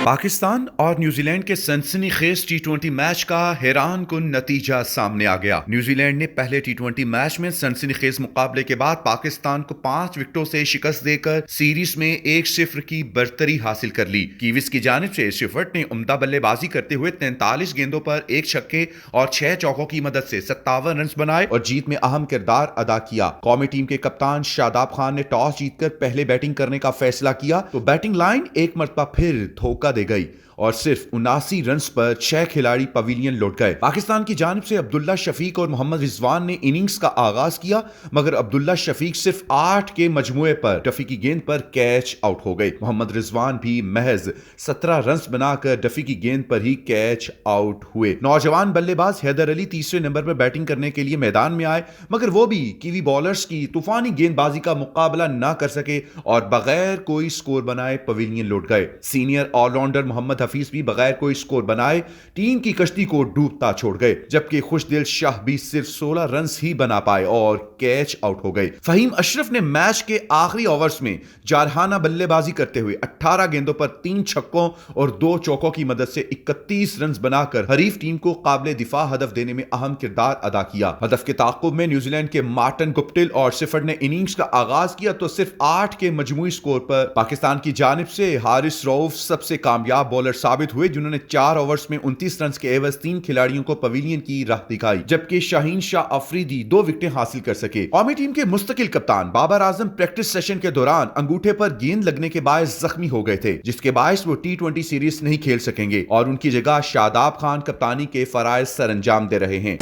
پاکستان اور New Zealand کے سنسنی خیز ٹی20 میچ کا حیران کن نتیجہ سامنے آ گیا۔ نیوزی لینڈ نے پہلے ٹی20 میچ میں سنسنی خیز مقابلے کے بعد پاکستان کو 5 وکٹوں سے شکست دے کر سیریز میں 1-0 کی برتری حاصل کر لی۔ کیویز کی جانب سے شیفرڈ نے عمدہ بلے بازی کرتے ہوئے 43 گیندوں پر 1 چھکے اور 6 چوکوں کی مدد سے 57 رنز بنائے اور جیت میں اہم کردار ادا کیا۔ قومی ٹیم کے کپتان شاداب خان نے ٹاس جیت کر پہلے بیٹنگ کرنے کا فیصلہ کیا تو بیٹنگ لائن ایک مرتبہ پھر دھوکہ دے گئی اور صرف 79 رنز پر 6 کھلاڑی پویلین لوٹ گئے۔ پاکستان کی جانب سے عبداللہ شفیق اور محمد رضوان نے اننگز کا آغاز کیا، مگر عبداللہ شفیق صرف 8 کے مجموعے پر ڈفی کی گیند پر کیچ آؤٹ ہو گئے۔ محمد رضوان بھی محض 17 رنز بنا کر ڈفی کی گیند پر ہی کیچ آؤٹ ہوئے۔ نوجوان بلے باز حیدر علی تیسرے نمبر پر بیٹنگ کرنے کے لیے میدان میں آئے، مگر وہ بھی کیوی بالرز کی طوفانی گیند بازی کا مقابلہ نہ کر سکے اور بغیر کوئی سکور بنائے پویلین لوٹ گئے۔ سینئر آل راؤنڈر محمد حفیظ بھی بغیر کوئی سکور بنائے ٹیم کی کشتی کو ڈوبتا چھوڑ گئے، جبکہ خوش دل شاہ بھی صرف 16 رنز ہی بنا پائے اور کیچ آؤٹ ہو گئے۔ فہیم اشرف نے میچ کے آخری اوورز میں جارحانہ بلے بازی کرتے ہوئے 18 گیندوں پر 3 چھکوں اور 2 چوکوں کی مدد سے 31 رنز بنا کر حریف ٹیم کو قابل دفاع ہدف دینے میں اہم کردار ادا کیا۔ ہدف کے تعاقب میں نیوزی لینڈ کے مارٹن گپٹل اور سیفرڈ نے اننگز کا آغاز کیا تو صرف 8 کے مجموعی سکور پر پاکستان کی جانب سے حارث رؤف سب سے کامیاب بولر ثابت ہوئے، جنہوں نے 4 اوورز میں 29 رنز کے عوض 3 کھلاڑیوں کو پویلین کی راہ دکھائی، جبکہ شاہین شاہ افریدی 2 وکٹیں حاصل کر سکے۔ قومی ٹیم کے مستقل کپتان بابر اعظم پریکٹس سیشن کے دوران انگوٹھے پر گیند لگنے کے باعث زخمی ہو گئے تھے، جس کے باعث وہ ٹی20 سیریز نہیں کھیل سکیں گے اور ان کی جگہ شاداب خان کپتانی کے فرائض سر انجام دے رہے ہیں۔